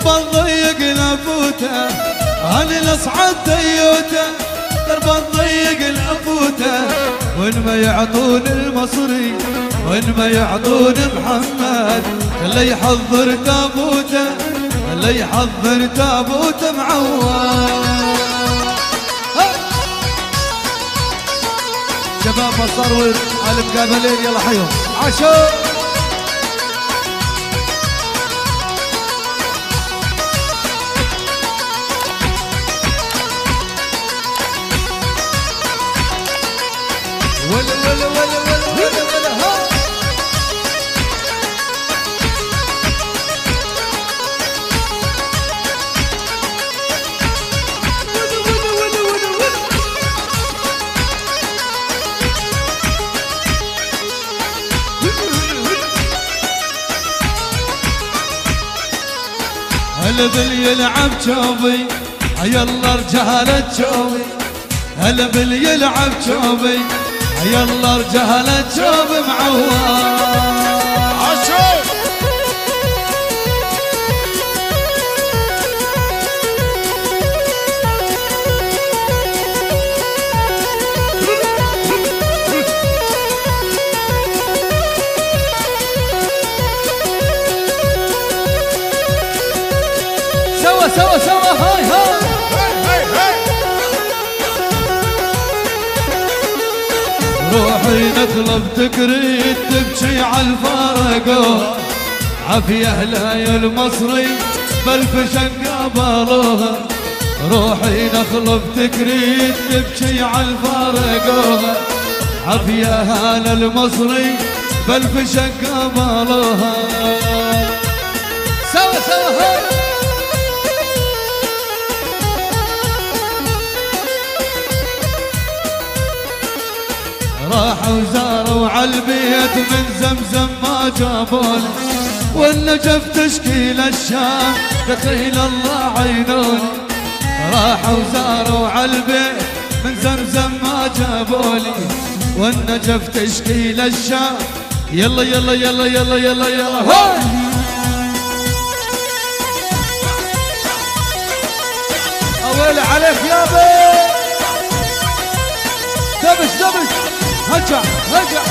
درب الضيق لفوته انا نصعد تيوته درب الضيق لفوته وين ما يعطون المصري وين ما يعطون محمد اللي يحضر تابوته اللي يحضر تابوته معود. شباب الصروي على المقابلين يلا حيهم عشو ولا ولا ولا ولا ولا ولا ها هلا باللي يلعب شوبي يلا رجاله شوبي هلا باللي يلعب شوبي يلا رجاله شوبي معود. سوا سوا سوا هاي هاي روحي نطلب تكريت تبكي عالفارقوها عافية هلايا المصري بالفشن قابلوها روحي نطلب تكريت تبكي عالفارقوها عافية هلا المصري بالفشن قابلوها. سوا سوا هاي راحوا زاروا عالبيت من زمزم ما جابوني والنجف تشكي للشام دخيل الله عينوني راحوا زاروا عالبيت من زمزم ما جابوني والنجف تشكي للشام يلا يلا يلا يلا يلا يلا هاي اويلي عليك يا بي دبش دبش هجع هجع